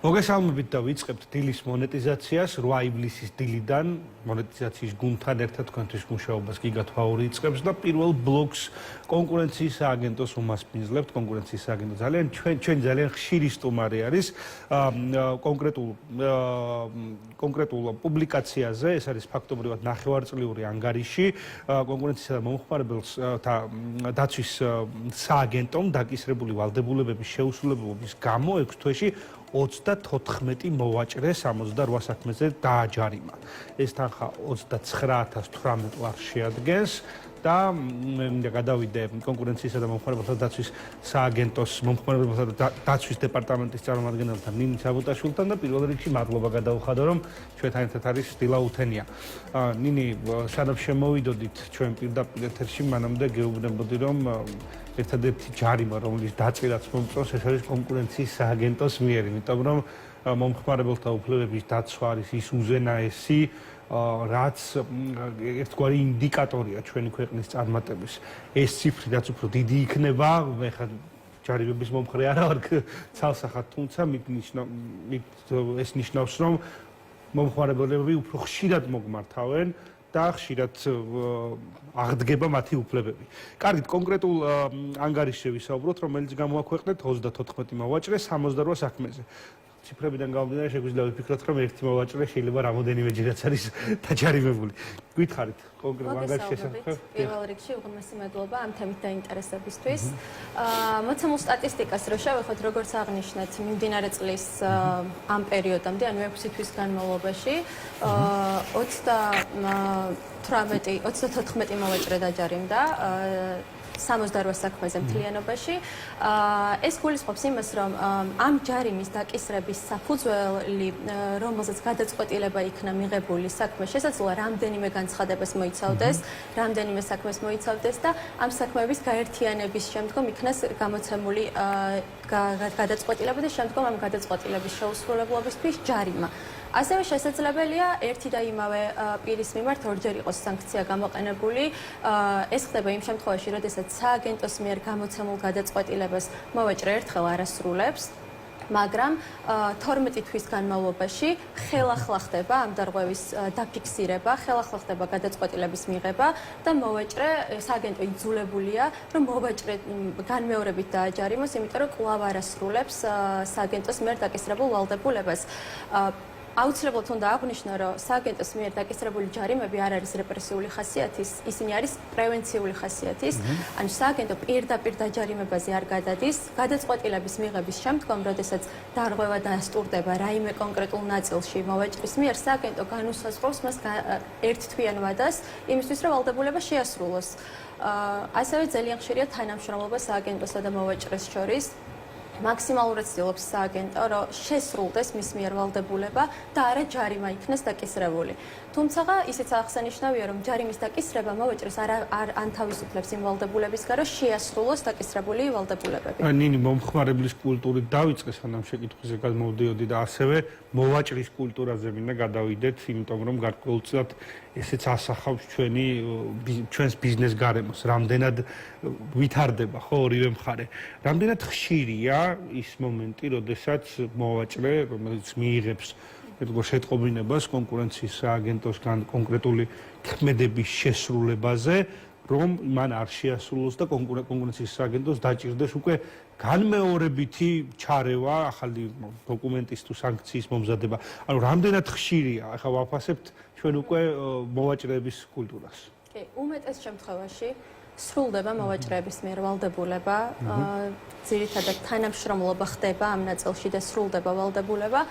მოგესალმებით და ვიწყებთ დილის მონეტიზაციას 8 ივლისის დილიდან მონეტიზაციის გუნდთან ერთად თქვენთვის მუშაობას გიგათვაური იწყებს და პირველ ბლოკს კონკურენციის სააგენტოს უმასპინძლებთ. კონკურენციის სააგენტო ჩვენ ძალიან ხშირი სტუმარი არის კონკრეტულ პუბლიკაციაზე, ეს არის ფაქტობრივად ნახევარწლიური ანგარიში კონკურენციისა და მომხმარებელთა დაცვის სააგენტომ დაკისრებული ვალდებულებების შეუსრულებლობის გამო 6 თვეში 34 მოვაჭრე 68 საქმეზე დააჯარიმა. ეს თანხა 29018 ლარს შეადგენს და მე გადავიდე კონკურენციისა და მომხმარებელთა დაცვის სააგენტოს მომხმარებელთა დაცვის დეპარტამენტის წარმომადგენელთან ნინი საბუტაშვილთან და პირველ რიგში მადლობა გადავუხადო, რომ ჩვენთან ერთად არის დილა უთენია. ნინი, სანამ შემოვიდოდით ჩვენ პირდაპირ ეთერში, მანამდე გეუბნებოდი, რომ ერთადერთი ჯარიმა, რომელიც დაწერაც მომწონს, ეს არის კონკურენციის სააგენტოს მიერ, იმიტომ რომ მომხმარებელთა უფლებების დაცვა არის ის უზენაესი, რაც ერთგვარი ინდიკატორია ჩვენი ქვეყნის წარმატების. ეს ციფრი რაც უფრო დიდი იქნება, მე ხა ჯარიმების მომხრე არა ვარ ცალსახად, თუმცა ეს ნიშნავს, რომ მომხმარებლები უფრო ხშირად მოგმართავენ და ხშირად აღდგება მათი უფლებები. კარგით, კონკრეტულ ანგარიშზე ვისაუბროთ, რომელიც გამოაქვეყნეთ 34 მოვაჭრე 68 საქმეზე. ციფრებიდან გამომდინარე, შეგვიძლია ვიფიქროთ, რომ ერთი მოვაჭრე შეიძლება რამოდენიმეჯერაც არის დაჯარიმებული. გითხარით კონკრეტულ ანგარიშის შესახებ? პირველ რიგში უღრმესი მადლობა ამ თემით დაინტერესებისთვის. მოცემულ სტატისტიკას რო შევეხოთ, როგორც აღნიშნეთ, მიმდინარე წლის ამ პერიოდამდე, ანუ 6 თვის განმავლობაში 34 მოვაჭრე დაჯარიმდა 68 საქმეზე მთლიანობაში. ეს გულისხმობს იმას, რომ ამ ჯარიმის დაკისრების საფუძველი, რომელზეც გადაწყვეტილება იქნა მიღებული საქმე, შესაძლოა რამდენიმე განცხადებას მოიცავდეს, რამდენიმე საქმეს მოიცავდეს და ამ საქმეების გაერთიანების შემდგომ იქნას გამოცემული გადაწყვეტილება და შემდგომ ამ გადაწყვეტილების შეუსრულებლობისთვის ჯარიმა. ასევე შესაძლებელია ერთი და იმავე პირის მიმართ ორჯერ იყოს სანქცია გამოყენებული. ეს ხდება იმ შემთხვევაში, როდესაც სააგენტოს მიერ გამოცემულ გადაწყვეტილებას მოვაჭრე ერთხელ არასრულებს, მაგრამ 12 თვის განმავლობაში ხელახლა ხდება ამ დარღვევის დაფიქსირება, ხელახლა ხდება გადაწყვეტილების მიღება და მოვაჭრე სააგენტო იძულებულია, რომ მოვაჭრე განმეორებით დააჯარიმოს, იმიტომ რომ კვლავ არასრულებს სააგენტოს მიერ დაკისრებულ ვალდებულებას. აუცილებლად უნდა აღვნიშნო, რომ სააგენტოს მიერ დაკისრებული ჯარიმები არ არის რეპრესიული ხასიათის, ისინი არის პრევენციული ხასიათის. ანუ სააგენტო პირდაპირ დაჯარიმებაზე არ გადადის, გადაწყვეტილების მიღების შემდგომ, როდესაც დარღვევა დასტურდება რაიმე კონკრეტულ ნაწილში მოვაჭრის მიერ, სააგენტო განუსაზღვრავს მას ერთთვიან ვადას, იმისთვის, რომ ვალდებულება შეასრულოს. ასევე ძალიან ხშირია თანამშრომლობა სააგენტოსა და მოვაჭრეს შორის. მაქსიმალურად ცდილობს სააგენტო, რომ შესრულდეს მის მიერ ვალდებულება და არა ჯარიმა იქნას დაკისრებული. თუმცა ისიც აღსანიშნავია, რომ ჯარიმის დაკისრება მოვაჭრეს არ ანთავისუფლებს იმ ვალდებულების გარო შეასრულოს დაკისრებული ვალდებულებები. ნინი, მომხმარებლის კულტურით დავიწყე, სანამ შეკითხვაზე გადმოვდიოდი და ასევე მოვაჭრის კულტურაზე მინდა გადავიდეთ, იმიტომ რომ გარკვეულწილად ესეც ასახავს ჩვენს ბიზნეს გარემოს, რამდენად ვითარდება ხო ორივე მხარე. რამდენად ხშირია ის მომენტი, როდესაც მოვაჭრე, რომელიც მიიღებს შეტყობინებას კონკურენციის სააგენტოსგან კონკრეტული ქმედების შესრულებაზე, რომ მან არ შეასრულოს და კონკურენციის სააგენტოს დაჭირდეს უკვე განმეორებითი ჩარევა, ახალი დოკუმენტის თუ სანქციის მომზადება. ანუ რამდენად ხშირია, ახლა ვაფასებთ ჩვენ უკვე მოვაჭრეების კულტურას. კი, უმეტეს შემთხვევაში სრულდება მოვაჭრეების მიერ ვალდებულება, ძირითადად თანამშრომლობა ხდება ამ ნაწილში და სრულდება ვალდებულება.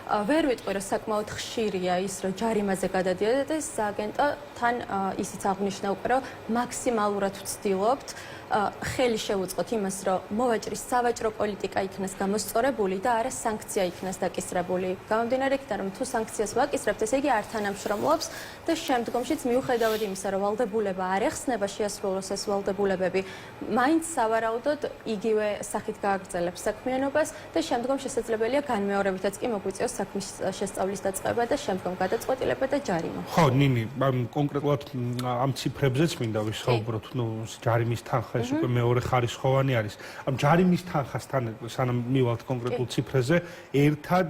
ვერ ვიტყვი, რომ საკმაოდ ხშირია ის, რომ ჯარიმაზე გადადიოდეს სააგენტო, თან ისიც აღნიშნა უკვე, რომ მაქსიმალურად ვცდილობთ ხელი შევუწყოთ იმას, რომ მოვაჭრის სავაჭრო პოლიტიკა იქნას გამოსწორებული და არა სანქცია იქნას დაკისრებული. გამომდინარე იქიდან, რომ თუ სანქციას ვაკისრებთ, ესე იგი არ თანამშრომლობს და შემდგომშიც მიუხედავად იმისა, რომ ვალდებულება არ ეხსნება შეასრულოს ეს ვალდებულებები, მაინც სავარაუდოდ იგივე სახით გააგრძელებს საქმიანობას და შემდგომ შესაძლებელია განმეორებითაც კი მოგვიწევს საქმის შესწავლის დაწყება და შემდგომ გადაწყვეტილება და ჯარიმა. ხო, ნინი, კონკრეტულად ამ ციფრებზეც მინდა ვისაუბროთ, ჯარიმის თანხა ეს უკვე მეორე ხარისხოვანი არის. ამ ჯარიმის თანხასთან სანამ მივალთ კონკრეტულ ციფრებზე, ერთად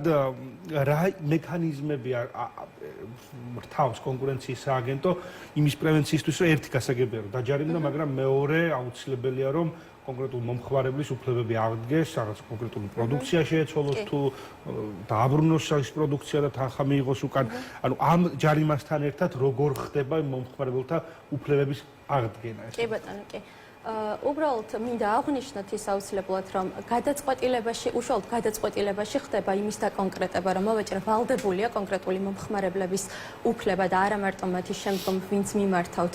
რა მექანიზმები რთავს კონკურენციის სააგენტო იმის პრევენციისთვის, რომ ერთი გასაგებია რომ დაჯარიმდა, მაგრამ მეორე აუცილებელია რომ კონკრეტულ მომხმარებლის უფლებები აღდგეს, რაღაც კონკრეტული პროდუქცია შეეცვალოს თუ დააბრუნოს ეს პროდუქცია და თანხა მიიღოს უკან. ანუ ამ ჯარიმასთან ერთად როგორ ხდება მომხმარებელთა უფლებების აღდგენა ეს? კი ბატონო, კი. უბრალოდ მინდა აღვნიშნოთ ის აუცილებლად, რომ უშუალოდ გადაწყვეტილებაში ხდება იმის დაკონკრეტება, რომ მოვაჭრე ვალდებულია კონკრეტული მომხმარებლების უფლება და არა მარტო მათი შემდგომ ვინც მიმართავთ,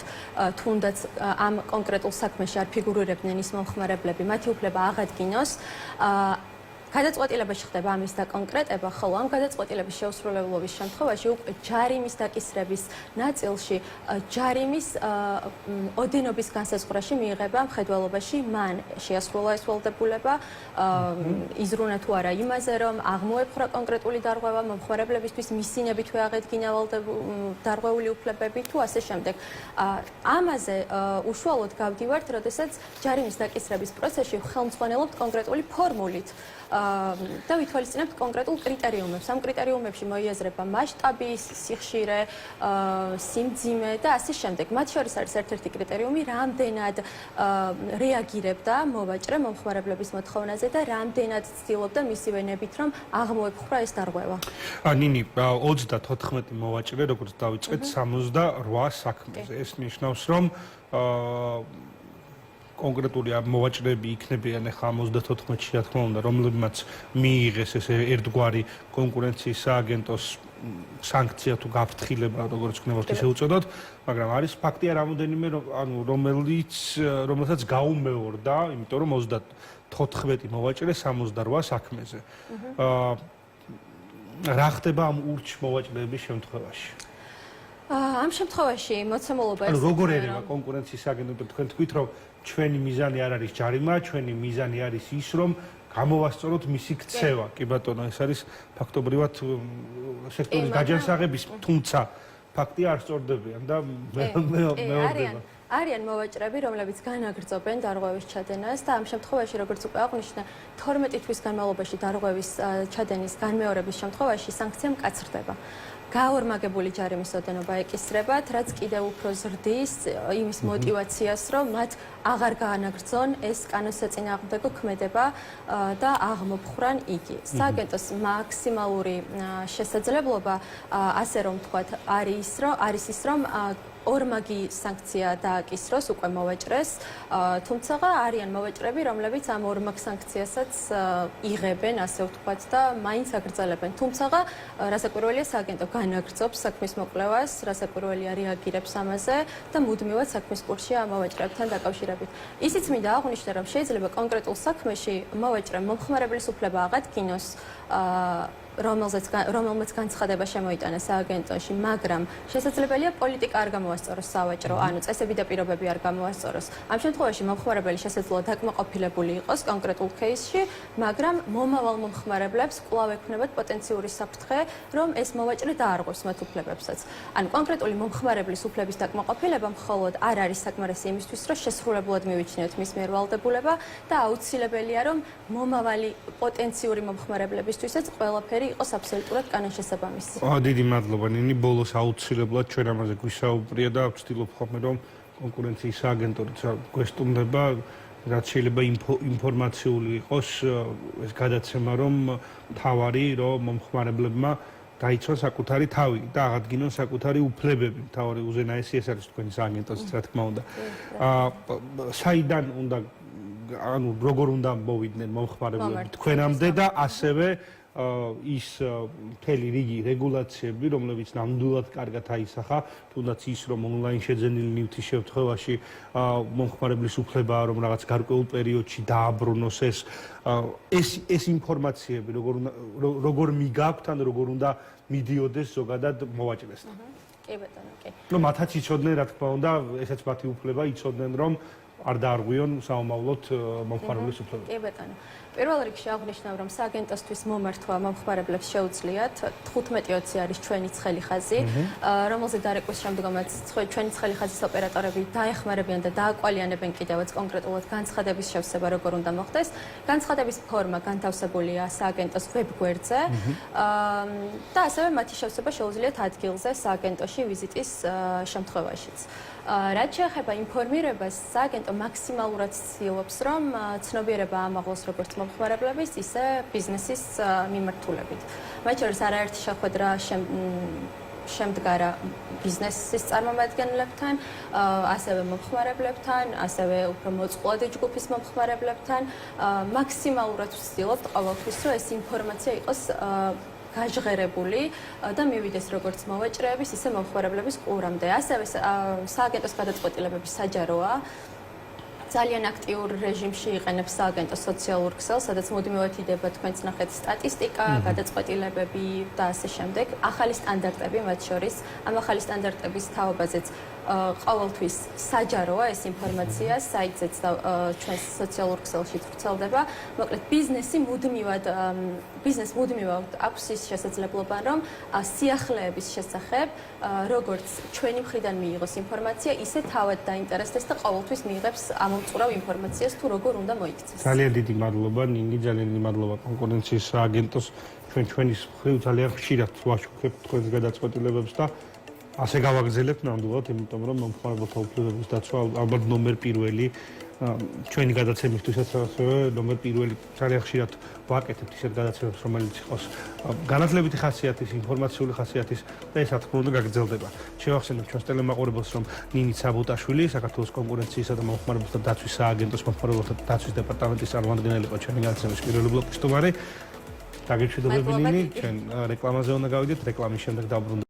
თუნდაც ამ კონკრეტულ საქმეში არ ფიგურირებდნენ ის მომხმარებლები, მათი უფლება აღადგინოს. გადაწყვეტილებაში ხდება ამის დაკონკრეტება, ხოლო ამ გადაწყვეტილების შეუსრულებლობის შემთხვევაში უკვე ჯარიმის დაკისრების ნაწილში ჯარიმის ოდენობის განსაზღვრაში მიიღება მხედველობაში მან შეასრულა ეს ვალდებულება, იზრუნა თუ არა იმაზე, რომ აღმოეფხვრა კონკრეტული დარღვევა მომხმარებლებისთვის მისინებით აღედგინა დარღვეული უფლებები თუ ასე შემდეგ. ამაზე უშუალოდ გავდივართ, როდესაც ჯარიმის დაკისრების პროცესში ხელმძღვანელობთ კონკრეტული ფორმულით. და ვითვალისწინებთ კონკრეტულ კრიტერიუმებს. ამ კრიტერიუმებში მოიაზრება მასშტაბი, სიხშირე, სიმძიმე და ასე შემდეგ. მათ შორის არის ერთ-ერთი კრიტერიუმი, რამდენად რეაგირებდა მოვაჭრე მომხმარებლების მოთხოვნაზე და რამდენად ცდილობდა მისივე ნებით, რომ აღმოეფხვრა ეს დარღვევა. ნინი, 34 მოვაჭრე, როგორც დავიწყეთ, 68 საქმეზე. ეს ნიშნავს, რომ კონკრეტული მოვაჭრეები იქნებიან ახლა 34-ში, რა თქმა უნდა, რომლებმაც მიიღეს ეს ერთგვარი კონკურენციის სააგენტოს სანქცია თუ გაფრთხილება, როგორც გნებავთ ისე უწოდოთ, მაგრამ არის ფაქტია რამოდენიმე, ანუ რომელსაც გაუმეორდა, იმიტომ რომ 34 მოვაჭრე 68 საქმეზე. რა ხდება ამ ურჩ მოვაჭრეების შემთხვევაში? ამ შემთხვევაში მოცემულობა ანუ როგორ ერევა კონკურენციის სააგენტო, თქვენ თქვით, რომ ჩვენი მიზანი არ არის ჯარიმა, ჩვენი მიზანი არის ის, რომ გამოვასწოროთ მისი ქცევა. კი ბატონო, ეს არის ფაქტობრივად სექტორის გაჯანსაღების, თუმცა ფაქტია არ სწორდებიან და მეორდება. არიან მოვაჭრეები, რომლებიც განაგრძობენ დარღვევის ჩადენას და ამ შემთხვევაში, როგორც უკვე აღვნიშნა, 12 თვის განმავლობაში დარღვევის ჩადენის განმეორების შემთხვევაში სანქცია მკაცრდება. გაორმაგებული ჯარიმის ოდენობა ეკისრებათ, რაც კიდევ უფრო ზრდის იმის мотиваციას, რომ მათ აღარ გაანაგრძონ ეს კანონსაწინააღმდეგო ქმედება და აღმოფხვრან იგი. სააგენტოს მაქსიმალური შესაძლებლობა, ასე რომ ვთქვათ, არის ის, რომ ორმაგი სანქცია დააკისროს უკვე მოვაჭრეს, თუმცა არიან მოვაჭრები, რომლებიც ამ ორმაგ სანქციასაც იღებენ, ასე ვთქვათ, და მაინც აგრძელებენ. თუმცა რასაკვირველია, სააგენტო განაგრძობს საქმის მოკვლევას, რასაკვირველია რეაგირებს ამაზე და მუდმივად საქმის კურსია მოვაჭრეებთან დაკავშირებით. ისიც მინდა აღვნიშნო, რომ შეიძლება კონკრეტულ საქმეში მოვაჭრემ მომხმარებლის უფლება აღადგინოს, რომელმაც განცხადება შემოიტანა სააგენტოში, მაგრამ შესაძლებელია პოლიტიკა არ გამოასწოროს სავაჭრო, ანუ წესები და პირობები არ გამოასწოროს. ამ შემთხვევაში მომხმარებელი შესაძლოა დაკმაყოფილებული იყოს კონკრეტულ кейსში, მაგრამ მომავალ მომხმარებლებს კვლავ ექნებათ პოტენციური საფრთხე, რომ ეს მოვაჭრე დაარღვევს მათ უფლებებსაც. ანუ კონკრეტული მომხმარებლის უფლების დაკმაყოფილება მხოლოდ არ არის საკმარისი იმისთვის, რომ შესრულებლად მივიჩნიოთ მის მიერ ვალდებულება და აუცილებელია, რომ მომავალი პოტენციური მომხმარებლებისთვისაც ყველაფერი იყოს აბსოლუტურად კანონშესაბამისი. დიდი მადლობა ნინი, ბოლოს აუცილებლად ჩვენ ამაზე გვისაუბრია და ვცდილობ ხოლმე რომ კონკურენციის სააგენტო როცა გვესტუმრება, რაც შეიძლება ინფორმაციული იყოს ეს გადაცემა, რომ თავარი რომ მომხმარებლებმა დაიცვან საკუთარი თავი და აღადგინონ საკუთარი უფლებები. თავარი უზენაესი ეს არის თქვენი სააგენტოს, რა თქმა უნდა. საიდან უნდა ანუ როგორ უნდა მოვიდნენ მომხმარებლები თქვენამდე და ასევე ის მთელი რიგი რეგულაციები, რომლებიც ნამდვილად კარგად აისახა, თუნდაც ის, რომ ონლაინ შეძენილი ნივთის შემთხვევაში მომხმარებლის უფლებაა, რომ რაღაც გარკვეულ პერიოდში დააბრუნოს ეს ინფორმაციები, როგორ მიგაქვთ ან როგორ უნდა მიდიოდეს ზოგადად მოვაჭრესთან. კი ბატონო, კი. მათაც იცოდნენ, რა თქმა უნდა, ესაც მათი უფლება იცოდნენ, რომ არ დაარღვიონ საომავლოდ მომხმარებლის უფლებები. კი ბატონო. პირველ რიგში აღნიშნავ, რომ სააგენტოსთვის მომართვა მომხმარებლებს შეუძლიათ 15-20 არის ჩვენი ცხელი ხაზი, რომელზე დარეკვის შემდგომაც ჩვენი ცხელი ხაზის ოპერატორები დაეხმარებიან და დააკვალიანებენ კიდევაც კონკრეტულად განცხადების შევსება როგორ უნდა მოხდეს. განცხადების ფორმა განთავსებულია სააგენტოს ვებ-გვერდზე და ასევე მათი შევსება შეუძლიათ ადგილზე სააგენტოში ვიზიტის შემთხვევაშიც. რაც შეეხება ინფორმირებას, სააგენტო მაქსიმალურად ცდილობს, რომ ცნობიერება ამაღლოს როგორც მომხმარებლების, ისე ბიზნესის მიმართულებით. მათ შორის არაერთი შეხვედრა შემდგარა ბიზნესის წარმომადგენლებთან, ასევე მომხმარებლებთან, ასევე უფრო მოწყვლადი ჯგუფის მომხმარებლებთან. მაქსიმალურად ვცდილობთ ყოველთვის, რომ ეს ინფორმაცია იყოს გაჟღერებული და მივიდეს როგორც მოვაჭრეების, ისე მომხმარებლების ყურამდე. ასევე სააგენტოს გადაწყვეტილებები საჯაროა. ძალიან აქტიურ რეჟიმში იყენებს სააგენტო სოციალურ ქსელს, სადაც მუდმივად იდება თქვენც ნახეთ სტატისტიკა, გადაწყვეტილებები და ასე შემდეგ. ახალი სტანდარტები მათ შორის, ამ ახალი სტანდარტების თაობაზეც ყოველთვის საჯაროა ეს ინფორმაცია საიტზეც და ჩვენს სოციალურ ქსელში ვრცელდება. მოკლედ ბიზნესს მუდმივად აქვს ის შესაძლებლობა, რომ სიახლეების შესახებ როგორც ჩვენი მხრიდან მიიღოს ინფორმაცია, ისე თავად დაინტერესდეს და ყოველთვის მიიღებს ამომწყურავ ინფორმაციას თუ როგორ უნდა მოიქცეს. ძალიან დიდი მადლობა ნინი, ძალიან დიდი მადლობა კონკურენციის სააგენტოს. ჩვენის მხრივ ძალიან ხშირად ვაშუქებთ თქვენს გადაწყვეტილებებს და ასე გავაგრძელებთ ნამდვილად, იმიტომ რომ მომხმარებელთა უფლებების დაცვა ალბათ ნომერ პირველი ჩვენი გადაცემისთვისაც ასევე ნომერ პირველი ძალიან ხშირად ვაკეთებთ ისეთ გადაცემებს, რომელიც იყოს განათლებითი ხასიათის, ინფორმაციული ხასიათის და ეს რა თქმა უნდა გაგრძელდება. შევახსენებ ჩვენს ტელემაყურებელს, რომ ნინი საბუტაშვილი, საქართველოს კონკურენციისა და მომხმარებელთა დაცვის სააგენტოს მომხმარებელთა დაცვის დეპარტამენტის წარმომადგენელი იყო ჩვენი გადაცემის პირველი ბლოკის სტუმარი. დაგეჩვიდობები ნინი, ჩვენ რეკლამაზე უნდა გავიდეთ, რეკლამის შემდეგ დავბრუნდებით.